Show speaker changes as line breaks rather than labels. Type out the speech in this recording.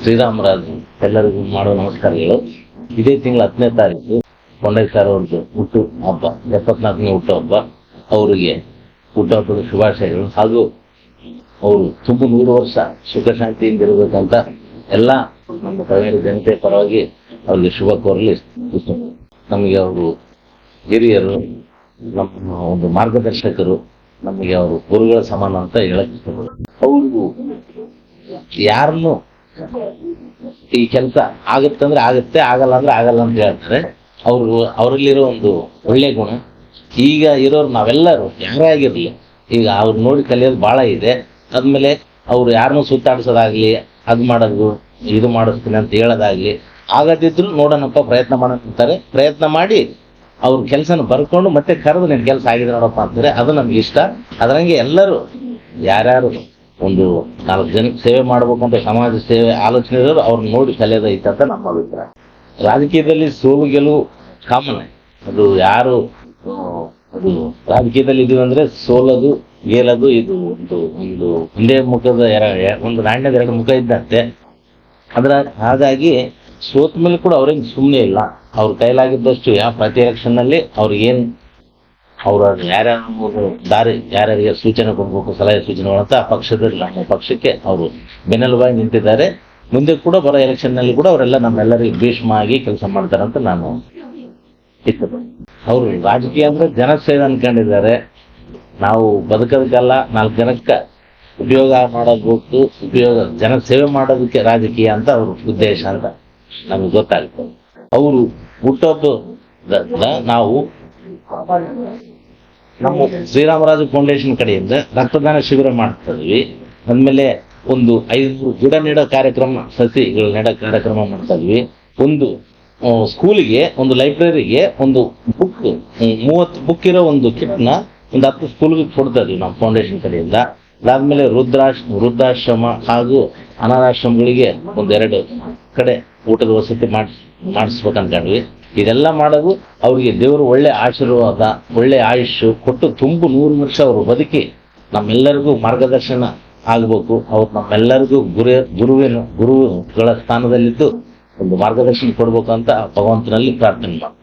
ಶ್ರೀರಾಮರಾಜು ಎಲ್ಲರಿಗೂ ಮಾಡೋ ನಮಸ್ಕಾರಗಳು. ಇದೇ ತಿಂಗಳ 10ನೇ ತಾರೀಕು ಕೊಂಡಯ್ಯ ಸರ್ ಅವ್ರದ್ದು ಹುಟ್ಟು ಹಬ್ಬ, 74ನೇ ಹುಟ್ಟುಹಬ್ಬ. ಅವರಿಗೆ ಹುಟ್ಟುಹಬ್ಬದ ಶುಭಾಶಯಗಳು. ಹಾಗೂ ಅವರು ತುಂಬ 100 ವರ್ಷ ಸುಖ ಶಾಂತಿಯಿಂದ ಇರಬೇಕಂತ ಎಲ್ಲ ನಮ್ಮ ಪ್ರವೀಣ ಜನತೆ ಪರವಾಗಿ ಅವ್ರಿಗೆ ಶುಭ ಕೋರಲಿ. ನಮಗೆ ಅವರು ಹಿರಿಯರು, ನಮ್ಮ ಒಂದು ಮಾರ್ಗದರ್ಶಕರು, ನಮಗೆ ಅವರು ಗುರುಗಳ ಸಮಾನ ಅಂತ ಹೇಳಕ್ ಇಷ್ಟಪಡ್ತಾರೆ. ಅವರು ಯಾರನ್ನು ಈ ಕೆಲಸ ಆಗುತ್ತಂದ್ರೆ ಆಗುತ್ತೆ, ಆಗಲ್ಲ ಅಂದ್ರೆ ಆಗಲ್ಲ ಅಂತ ಹೇಳ್ತಾರೆ. ಅವರಲ್ಲಿರೋ ಒಂದು ಒಳ್ಳೆ ಗುಣ. ಈಗ ಇರೋರು ನಾವೆಲ್ಲರೂ ಯಾರೇ ಆಗಿರ್ಲಿ, ಈಗ ಅವ್ರು ನೋಡಿ ಕಲಿಯೋದು ಬಹಳ ಇದೆ. ಆದ್ಮೇಲೆ ಅವ್ರು ಯಾರನ್ನೂ ಸುತ್ತಾಡಿಸೋದಾಗ್ಲಿ, ಅದು ಮಾಡೋದು ಇದು ಮಾಡಿಸ್ತೀನಿ ಅಂತ ಹೇಳೋದಾಗ್ಲಿ ಆಗದಿದ್ರು ನೋಡೋಣಪ್ಪ ಪ್ರಯತ್ನ ಮಾಡೋಂತಾರೆ. ಪ್ರಯತ್ನ ಮಾಡಿ ಅವ್ರ ಕೆಲಸನ ಬರ್ಕೊಂಡು ಮತ್ತೆ ಕರೆದು ನಿನ್ ಕೆಲಸ ಆಗಿದೆ ನೋಡಪ್ಪ ಅಂತಾರೆ. ಅದು ನಮ್ಗೆ ಇಷ್ಟ. ಅದರಂಗೆ ಎಲ್ಲರೂ ಯಾರ್ಯಾರು ಒಂದು 4 ಜನಕ್ಕೆ ಸೇವೆ ಮಾಡ್ಬೇಕು ಅಂತ ಸಮಾಜ ಸೇವೆ ಆಲೋಚನೆ ಇರೋರು ಅವ್ರನ್ನ ನೋಡಿ ಕಲಿಯೋದೈತೆ ಅಂತ ನಮ್ಮ ಅಭಿಪ್ರಾಯ. ರಾಜಕೀಯದಲ್ಲಿ ಸೋಲು ಗೆಲುವು ಕಾಮನ್. ಅದು ಯಾರು ಅದು ರಾಜಕೀಯದಲ್ಲಿ ಇದೀವಿ ಅಂದ್ರೆ ಸೋಲದು ಗೆಲ್ಲದು ಇದು ಒಂದು ಒಂದೇ ಮುಖದ ಒಂದು ನಾಣ್ಯದ 2 ಮುಖ ಇದ್ದಂತೆ. ಹಾಗಾಗಿ ಸೋತ ಮೇಲೆ ಕೂಡ ಅವ್ರೇನು ಸುಮ್ಮನೆ ಇಲ್ಲ. ಅವ್ರ ಕೈಲಾಗಿದ್ದಷ್ಟು ಪ್ರತಿ ಎಲೆಕ್ಷನ್ ನಲ್ಲಿ ಅವ್ರಿಗೇನು ಅವ್ರ ಯಾರ್ಯಾರು ದಾರಿ ಯಾರ್ಯಾರಿಗೆ ಸೂಚನೆ ಕೊಡ್ಬೇಕು, ಸಲಹೆ ಸೂಚನೆಗಳಂತ ಪಕ್ಷದಲ್ಲಿ ನಮ್ಮ ಪಕ್ಷಕ್ಕೆ ಅವರು ಬೆನ್ನೆಲುಬಾಗಿ ನಿಂತಿದ್ದಾರೆ. ಮುಂದೆ ಕೂಡ ಬರೋ ಎಲೆಕ್ಷನ್ ನಲ್ಲಿ ಕೂಡ ಅವರೆಲ್ಲ ನಮ್ಮೆಲ್ಲರಿಗೂ ಭೀಷ್ಮ ಆಗಿ ಕೆಲಸ ಮಾಡ್ತಾರಂತ ನಾನು ಇಷ್ಟಪಡ್ತೀನಿ. ಅವರು ರಾಜಕೀಯ ಅಂದ್ರೆ ಜನಸೇವೆ ಅನ್ಕೊಂಡಿದ್ದಾರೆ. ನಾವು ಬದುಕೋದಕ್ಕೆಲ್ಲ 4 ಜನಕ್ಕೆ ಉಪಯೋಗ ಮಾಡೋದಕ್ಕೆ, ಜನ ಸೇವೆ ಮಾಡೋದಕ್ಕೆ ರಾಜಕೀಯ ಅಂತ ಅವ್ರ ಉದ್ದೇಶ ಅಂತ ನಮ್ಗೆ ಗೊತ್ತಾಗ್ತದೆ. ಅವರು ಹುಟ್ಟುಹಬ್ಬದ ನಾವು ನಮ್ಮ ಶ್ರೀರಾಮರಾಜು ಫೌಂಡೇಶನ್ ಕಡೆಯಿಂದ ರಕ್ತದಾನ ಶಿಬಿರ ಮಾಡ್ತಾ ಇದ್ವಿ. ಅಂದ್ಮೇಲೆ ಒಂದು 500 ಗಿಡ ನೆಡೋ ಕಾರ್ಯಕ್ರಮ, ಸಸಿಗಳು ನೆಡೋ ಕಾರ್ಯಕ್ರಮ ಮಾಡ್ತಾ ಇದ್ವಿ. ಒಂದು ಸ್ಕೂಲಿಗೆ, ಒಂದು ಲೈಬ್ರರಿಗೆ ಒಂದು ಬುಕ್, 30 ಬುಕ್ ಇರೋ ಒಂದು ಕಿಟ್ನ ಒಂದು 10 ಸ್ಕೂಲ್ಗೆ ಕೊಡ್ತಾ ಇದ್ವಿ ನಮ್ಮ ಫೌಂಡೇಶನ್ ಕಡೆಯಿಂದ. ಅದಾದ್ಮೇಲೆ ವೃದ್ಧಾಶ್ರಮ ಹಾಗೂ ಅನಾಥಾಶ್ರಮಗಳಿಗೆ 1-2 ಕಡೆ ಊಟದ ವಸತಿ ಮಾಡಿಸ್ಬೇಕಂದ್ಕೊಂಡ್ವಿ. ಇದೆಲ್ಲ ಮಾಡೋದು ಅವ್ರಿಗೆ ದೇವರು ಒಳ್ಳೆ ಆಶೀರ್ವಾದ, ಒಳ್ಳೆ ಆಯುಷ್ಯ ಕೊಟ್ಟು ತುಂಬ 100 ವರ್ಷ ಅವರು ಬದುಕಿ ನಮ್ಮೆಲ್ಲರಿಗೂ ಮಾರ್ಗದರ್ಶನ ಆಗ್ಬೇಕು. ಅವ್ರು ನಮ್ಮೆಲ್ಲರಿಗೂ ಗುರುಗಳ ಸ್ಥಾನದಲ್ಲಿದ್ದು ಒಂದು ಮಾರ್ಗದರ್ಶನ ಕೊಡ್ಬೇಕು ಅಂತ ಭಗವಂತನಲ್ಲಿ ಪ್ರಾರ್ಥನೆ ಮಾಡ್ತಾರೆ.